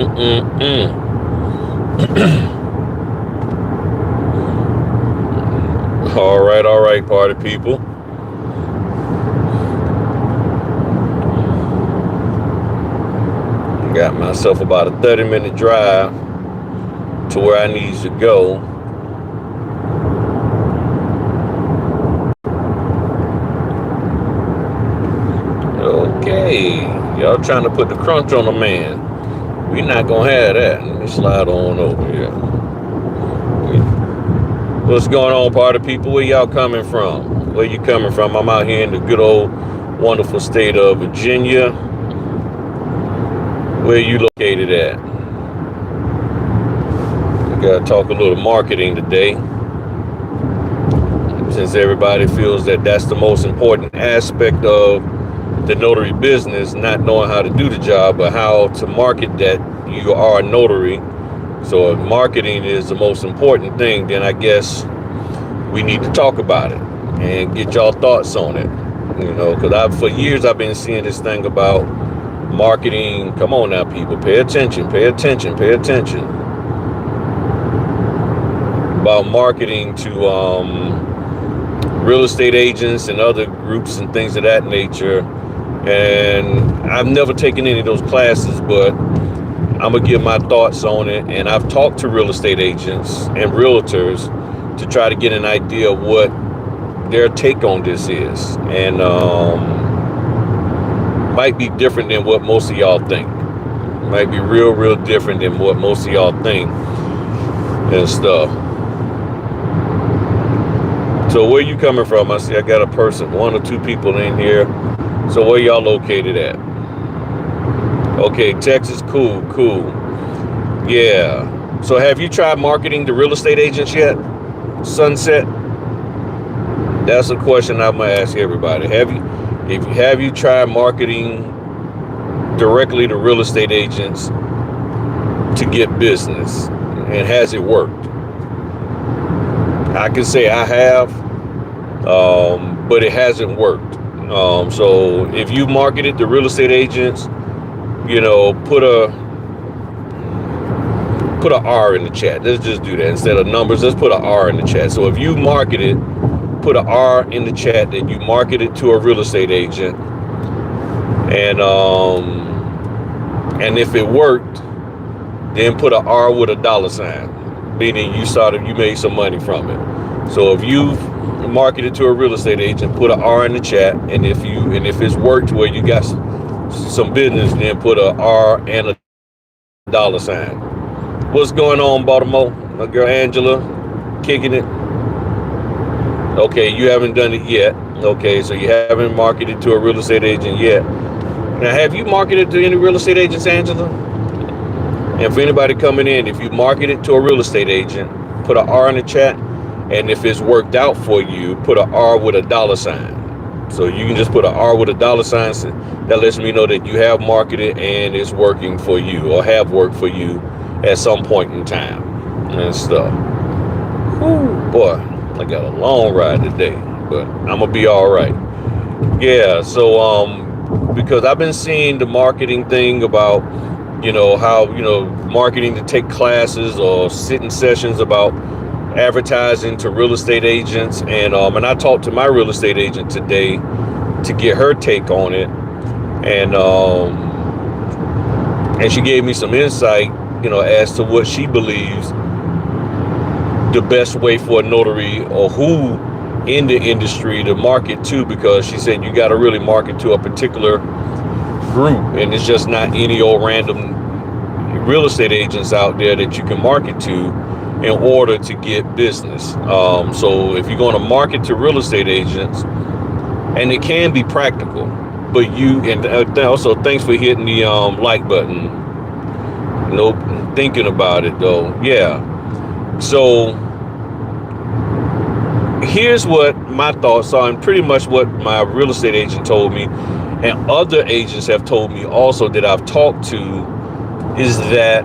Mm-mm-mm. All right, party people. Got myself about a 30-minute drive to where I need to go. Okay, y'all trying to put the crunch on the man. We're not gonna have that. Let me slide on over here. What's going on, party people? Where y'all coming from? Where you coming from? I'm out here in the good old, wonderful state of Virginia. Where you located at? We gotta talk a little marketing today, since everybody feels that that's the most important aspect of the notary business, not knowing how to do the job, but how to market that you are a notary. So if marketing is the most important thing, then I guess we need to talk about it and get y'all thoughts on it. Because for years I've been seeing this thing about marketing. Come on now, people, pay attention, pay attention, pay attention. About marketing to real estate agents and other groups and things of that nature. And I've never taken any of those classes, but I'm gonna give my thoughts on it. And I've talked to real estate agents and realtors to try to get an idea of what their take on this is, and might be different than what most of y'all think. Might be real different than what most of y'all think and stuff. So where you coming from? I see I got a person, one or two people in here. So where y'all located at? Okay, Texas, cool. Yeah. So have you tried marketing to real estate agents yet? Sunset? That's a question I'm gonna ask everybody. Have you tried marketing directly to real estate agents to get business? And has it worked? I can say I have, but it hasn't worked. So if you marketed to real estate agents, put a R in the chat. Let's just do that instead of numbers. Let's put a R in the chat. So if you marketed, put a R in the chat that you marketed to a real estate agent, and if it worked, then put a R with a $, meaning you made some money from it. So if you marketed to a real estate agent, put an R in the chat, and if it's worked where you got some business, then put a R and a $. What's going on, Baltimore? My girl Angela, kicking it. Okay, you haven't done it yet. Okay, so you haven't marketed to a real estate agent yet. Now, have you marketed to any real estate agents, Angela? And for anybody coming in, if you marketed to a real estate agent, put an R in the chat. And if it's worked out for you, put an R with a $. So you can just put an R with a $. So that lets me know that you have marketed and it's working for you, or have worked for you at some point in time and stuff. Whew, boy, I got a long ride today, but I'm gonna be all right. Yeah, so because I've been seeing the marketing thing about, how, marketing to take classes or sit-in sessions about advertising to real estate agents, and I talked to my real estate agent today to get her take on it, and she gave me some insight, as to what she believes the best way for a notary, or who in the industry to market to, because she said you got to really market to a particular group, and it's just not any old random real estate agents out there that you can market to in order to get business. So if you're going to market to real estate agents, and it can be practical, but also thanks for hitting the like button. Thinking about it though. Yeah. So here's what my thoughts are, and pretty much what my real estate agent told me, and other agents have told me also that I've talked to, is that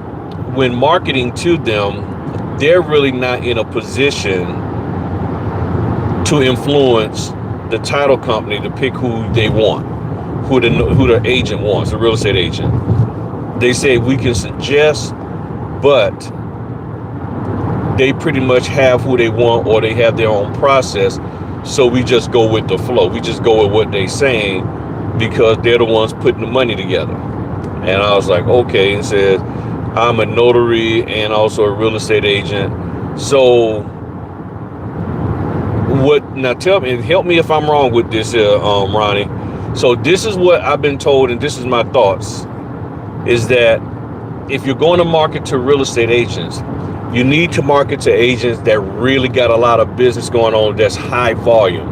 when marketing to them, they're really not in a position to influence the title company to pick who they want, who the agent wants, the real estate agent. They say we can suggest, but they pretty much have who they want, or they have their own process. So we just go with the flow. We just go with what they're saying because they're the ones putting the money together. And I was like, okay. And said, I'm a notary and also a real estate agent. So now tell me, help me if I'm wrong with this, Ronnie. So this is what I've been told, and this is my thoughts, is that if you're going to market to real estate agents, you need to market to agents that really got a lot of business going on, that's high volume,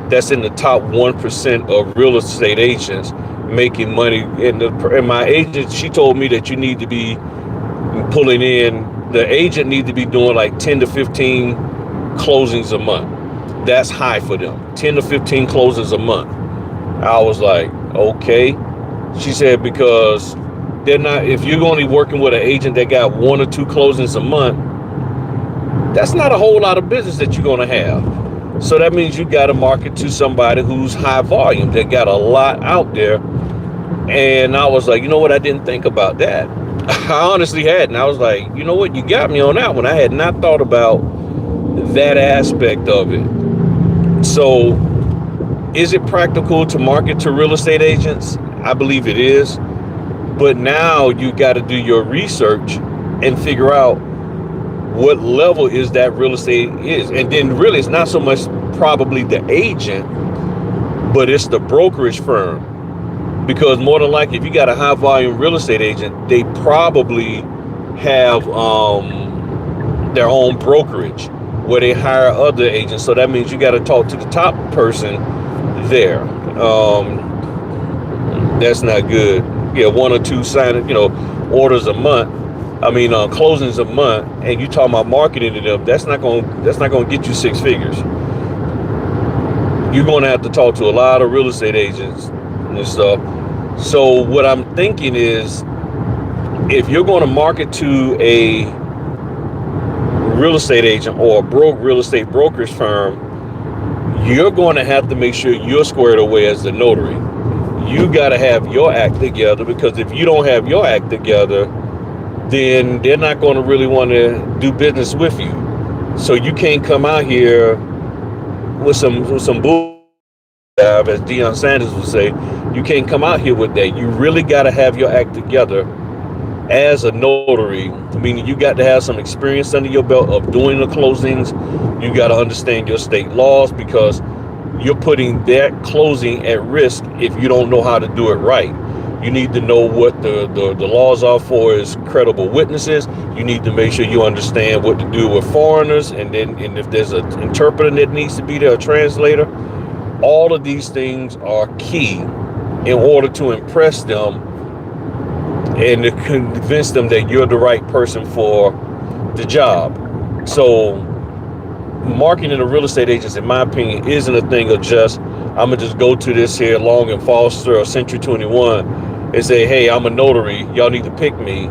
that's in the top 1% of real estate agents making money. And my agent, she told me that you need to be pulling in, the agent need to be doing like 10 to 15 closings a month. That's high for them, 10 to 15 closings a month. I was like, okay. She said, because they're not, if you're only working with an agent that got 1 or 2 closings a month, that's not a whole lot of business that you're going to have. So that means you got to market to somebody who's high volume, that got a lot out there. And I was like, you know what? I didn't think about that. I honestly hadn't. I was like, you know what? You got me on that one. I had not thought about that aspect of it. So is it practical to market to real estate agents? I believe it is. But now you got to do your research and figure out what level is that real estate is. And then really it's not so much probably the agent, but it's the brokerage firm. Because more than likely, if you got a high volume real estate agent, they probably have their own brokerage where they hire other agents. So that means you got to talk to the top person there. That's not good. Yeah, 1 or 2 signing, orders a month. I mean, closings a month, and you talking about marketing to them. That's not going to get you 6 figures. You're going to have to talk to a lot of real estate agents and stuff. So what I'm thinking is, if you're going to market to a real estate agent or a real estate brokerage firm, you're going to have to make sure you're squared away as the notary. You got to have your act together, because if you don't have your act together, then they're not going to really want to do business with you. So you can't come out here with some bull, as Deion Sanders would say. You can't come out here with that. You really got to have your act together as a notary, meaning you got to have some experience under your belt of doing the closings. You got to understand your state laws, because you're putting that closing at risk if you don't know how to do it right. You need to know what the laws are for as credible witnesses. You need to make sure you understand what to do with foreigners, and if there's an interpreter that needs to be there, a translator. All of these things are key in order to impress them and to convince them that you're the right person for the job. So marketing to real estate agents, in my opinion, isn't a thing of just, I'm gonna just go to this here Long and Foster or Century 21 and say, hey, I'm a notary, y'all need to pick me.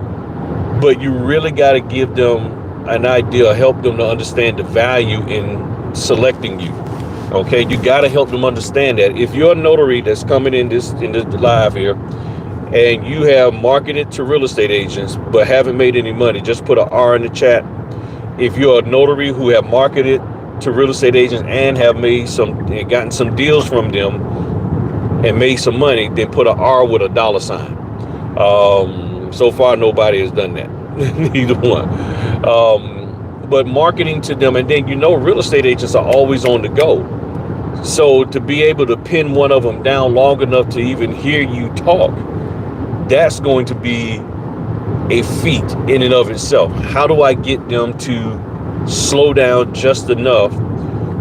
But you really got to give them an idea, help them to understand the value in selecting you. Okay, you got to help them understand that. If you're a notary that's coming in this live here, and you have marketed to real estate agents but haven't made any money, just put an R in the chat. If you're a notary who have marketed to real estate agents and have gotten some deals from them and made some money, then put an R with a $sign. So far, nobody has done that. Neither one. But marketing to them, and then real estate agents are always on the go. So to be able to pin one of them down long enough to even hear you talk, that's going to be a feat in and of itself. How do I get them to slow down just enough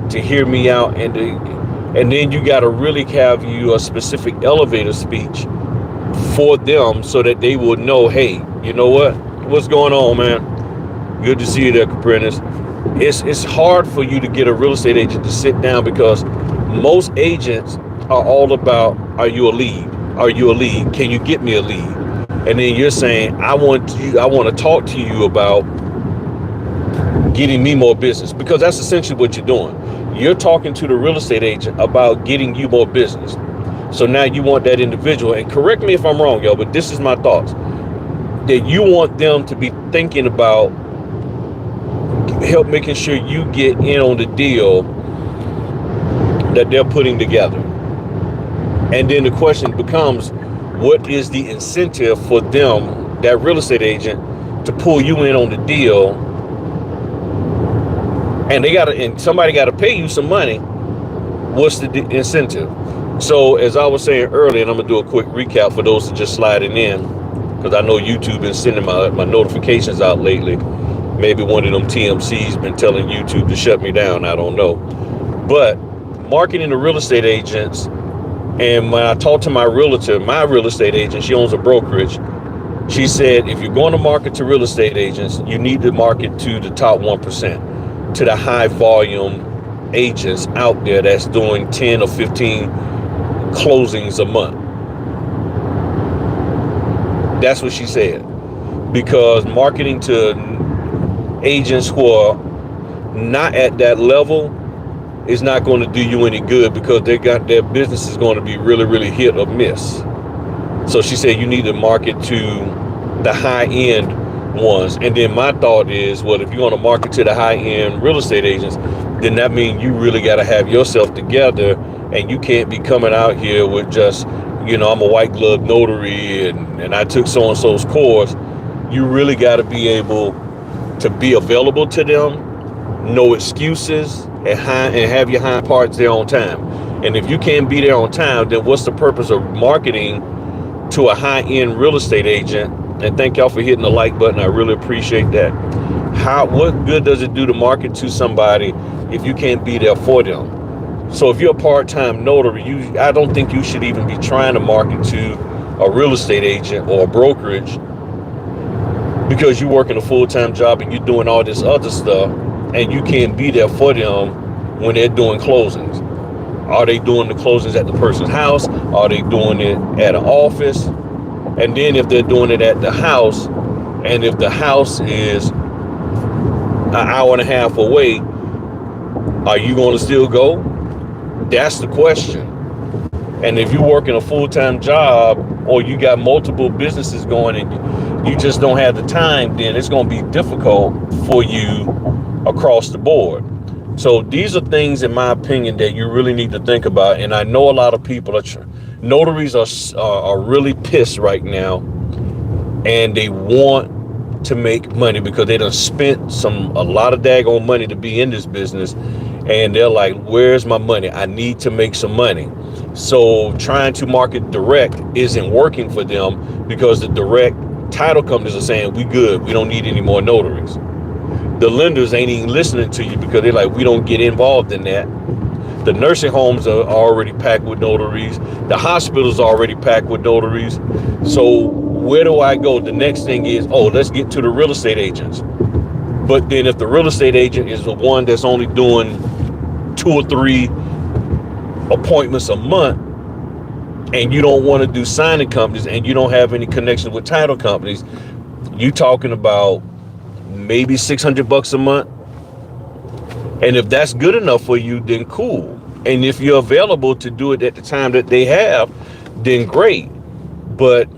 to hear me out? And then you got to really have you a specific elevator speech for them so that they will know, hey, you know what's going on, man? Good to see you there, Caprinas. It's hard for you to get a real estate agent to sit down, because most agents are all about, are you a lead? Are you a lead? Can you get me a lead? And then you're saying, I want to talk to you about getting me more business, because that's essentially what you're doing. You're talking to the real estate agent about getting you more business. So now you want that individual, and correct me if I'm wrong, y'all, but this is my thoughts. that you want them to be thinking about, help making sure you get in on the deal that they're putting together. And then the question becomes, what is the incentive for them, that real estate agent, to pull you in on the deal? And somebody got to pay you some money. What's the incentive? So as I was saying earlier, and I'm gonna do a quick recap for those that just sliding in, because I know YouTube been sending my notifications out lately. Maybe one of them TMC's been telling YouTube to shut me down. I don't know. But marketing to real estate agents, and when I talked to my realtor, my real estate agent, she owns a brokerage. She said, if you're going to market to real estate agents, you need to market to the top 1%, to the high volume agents out there that's doing 10 or 15 closings a month. That's what she said. Because marketing to agents who are not at that level is not going to do you any good, because their business is going to be really, really hit or miss. So she said you need to market to the high end ones. And then my thought is, well, if you're going to market to the high end real estate agents, then that means you really got to have yourself together, and you can't be coming out here with just, I'm a white glove notary and I took so-and-so's course. You really got to be able to be available to them, no excuses, and have your hind parts there on time. And if you can't be there on time, then what's the purpose of marketing to a high-end real estate agent? And thank y'all for hitting the like button. I really appreciate that. What good does it do to market to somebody if you can't be there for them? So if you're a part-time notary, I don't think you should even be trying to market to a real estate agent or a brokerage, because you're working a full-time job and you're doing all this other stuff, and you can't be there for them when they're doing closings. Are they doing the closings at the person's house? Are they doing it at an office? And then if they're doing it at the house, and if the house is an hour and a half away, are you going to still go? That's the question. And if you're working a full-time job, or you got multiple businesses going and you just don't have the time, then it's going to be difficult for you across the board. So these are things, in my opinion, that you really need to think about. And I know a lot of people notaries are really pissed right now, and they want to make money because they done spent a lot of daggone money to be in this business, and they're like, where's my money? I need to make some money. So trying to market direct isn't working for them, because the direct title companies are saying, we good, we don't need any more notaries. The lenders ain't even listening to you, because they're like, we don't get involved in that. The nursing homes are already packed with notaries. The hospitals are already packed with notaries. So where do I go? The next thing is, let's get to the real estate agents. But then if the real estate agent is the one that's only doing 2 or 3 appointments a month, and you don't want to do signing companies, and you don't have any connection with title companies, you talking about maybe $600 a month. And if that's good enough for you, then cool. And if you're available to do it at the time that they have, then great. But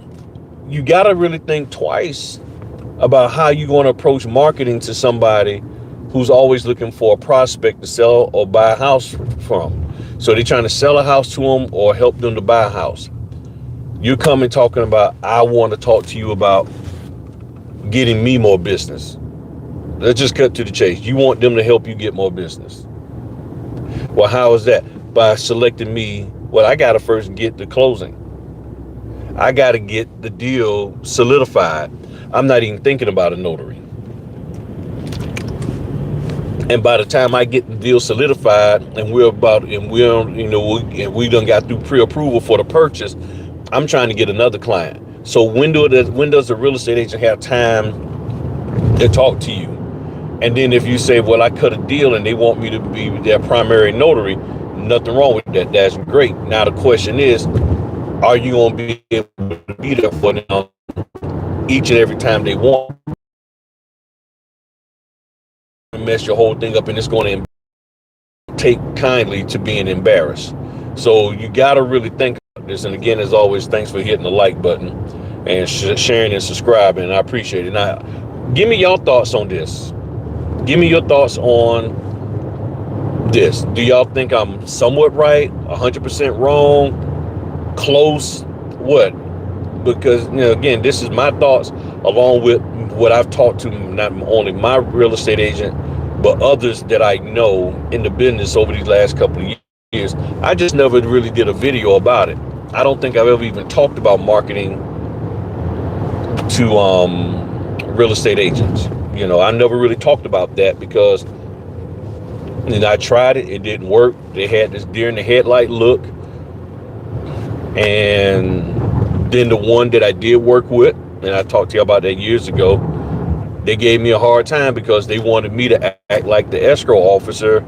you got to really think twice about how you're going to approach marketing to somebody who's always looking for a prospect to sell or buy a house from. So they're trying to sell a house to them or help them to buy a house. You're coming talking about, I want to talk to you about getting me more business. Let's just cut to the chase. You want them to help you get more business. Well, how is that? By selecting me. Well, I got to first get the closing. I got to get the deal solidified. I'm not even thinking about a notary. And by the time I get the deal solidified, and we done got through pre-approval for the purchase, I'm trying to get another client. So when does the real estate agent have time to talk to you? And then if you say, well, I cut a deal and they want me to be their primary notary, nothing wrong with that. That's great. Now the question is, are you going to be able to be there for them each and every time they want? Mess your whole thing up, and it's going to take kindly to being embarrassed. So you got to really think about this. And again, as always, thanks for hitting the like button. and sharing and subscribing. And I appreciate it. Now, give me your thoughts on this. Give me your thoughts on this. Do y'all think I'm somewhat right, 100% wrong, close, what? Because, again, this is my thoughts along with what I've talked to not only my real estate agent, but others that I know in the business over these last couple of years. I just never really did a video about it. I don't think I've ever even talked about marketing to real estate agents. I never really talked about that because I tried it. It didn't work. They had this deer in the headlight look. And then the one that I did work with, and I talked to you about that years ago, they gave me a hard time because they wanted me to act like the escrow officer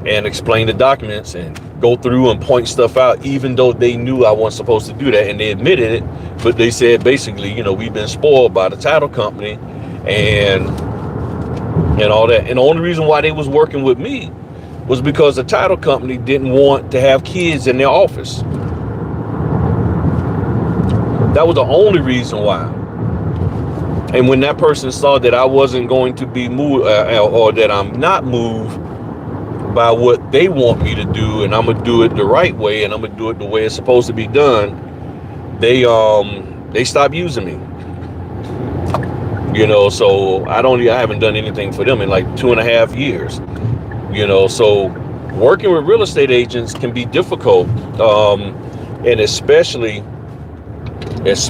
and explain the documents and go through and point stuff out, even though they knew I wasn't supposed to do that, and they admitted it. But they said basically, we've been spoiled by the title company and all that. And the only reason why they was working with me was because the title company didn't want to have kids in their office. That was the only reason why. And when that person saw that I wasn't going to be moved, or that I'm not moved by what they want me to do, and I'm gonna do it the right way, and I'm gonna do it the way it's supposed to be done, they stopped using me. So I haven't done anything for them in like 2.5 years. So working with real estate agents can be difficult, and especially if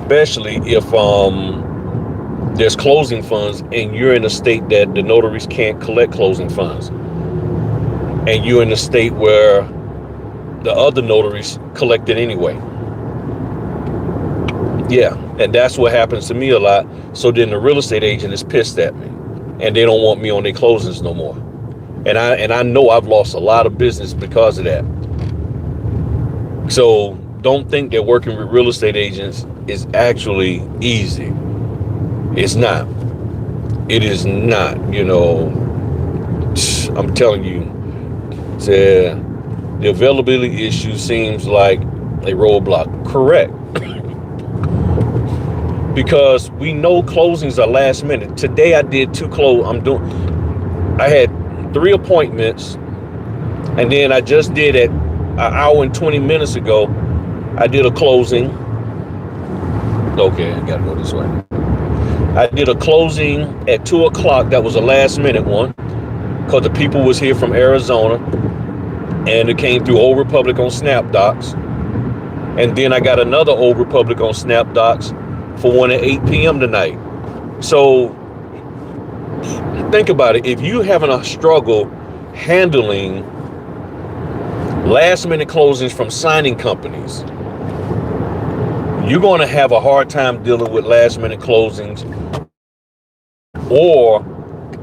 there's closing funds and you're in a state that the notaries can't collect closing funds, and you're in a state where the other notaries collect it anyway. Yeah, and that's what happens to me a lot. So then the real estate agent is pissed at me, and they don't want me on their closings no more. And I know I've lost a lot of business because of that. So don't think that working with real estate agents is actually easy. It's not. It is not. I'm telling you, the availability issue seems like a roadblock. Correct. Because we know closings are last minute. Today I did 2 I had 3 appointments, and then I just did it an hour and 20 minutes ago. I did a closing. Okay, I gotta go this way. I did a closing at 2 o'clock. That was a last minute one because the people was here from Arizona, and it came through Old Republic on SnapDocs. And then I got another Old Republic on SnapDocs for one at 8 p.m. tonight. So think about it. If you're having a struggle handling last minute closings from signing companies, you're going to have a hard time dealing with last minute closings or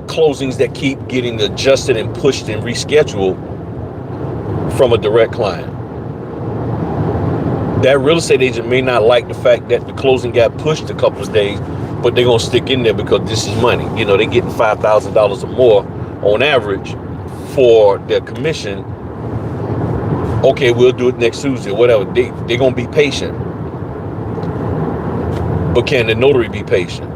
closings that keep getting adjusted and pushed and rescheduled from a direct client. That real estate agent may not like the fact that the closing got pushed a couple of days, but they're going to stick in there because this is money. They're getting $5,000 or more on average for their commission. Okay, we'll do it next Tuesday or whatever. They're going to be patient. But can the notary be patient?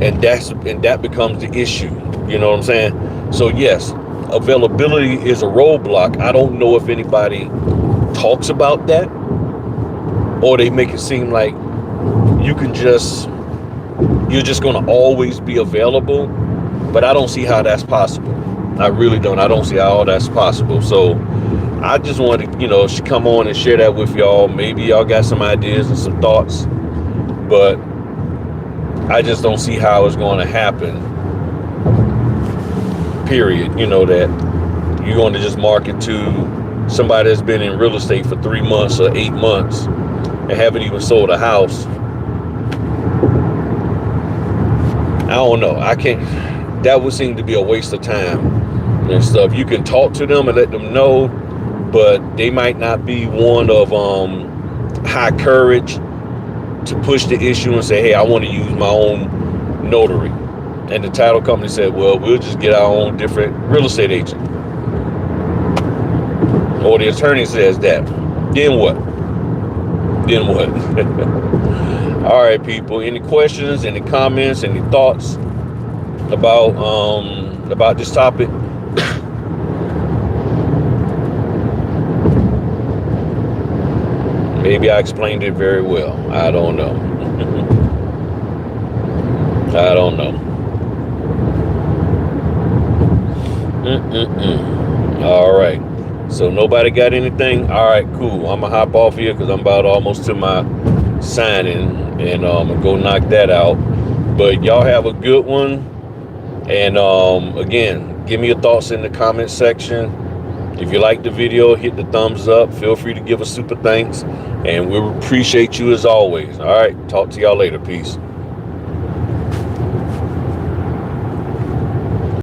And that becomes the issue. You know what I'm saying? So yes, availability is a roadblock. I don't know if anybody talks about that, or they make it seem like you're just going to always be available. But I don't see how that's possible. I really don't. I don't see how that's possible. So I just wanted to, come on and share that with y'all. Maybe y'all got some ideas and some thoughts, but I just don't see how it's going to happen. Period. That you're going to just market to somebody that's been in real estate for 3 months or 8 months and haven't even sold a house. I don't know. I can't. That would seem to be a waste of time and stuff. You can talk to them and let them know, but they might not be one of high courage to push the issue and say, hey, I want to use my own notary. And the title company said, well, we'll just get our own different real estate agent. Or the attorney says that. Then what? All right, people. Any questions, any comments, any thoughts about this topic? Maybe I explained it very well. I don't know. I don't know. All right. So nobody got anything? All right, cool. I'm going to hop off here because I'm about almost to my signing. And I'm going to go knock that out. But y'all have a good one. And again, give me your thoughts in the comment section. If you like the video, hit the thumbs up. Feel free to give us super thanks. And we appreciate you as always. All right. Talk to y'all later. Peace.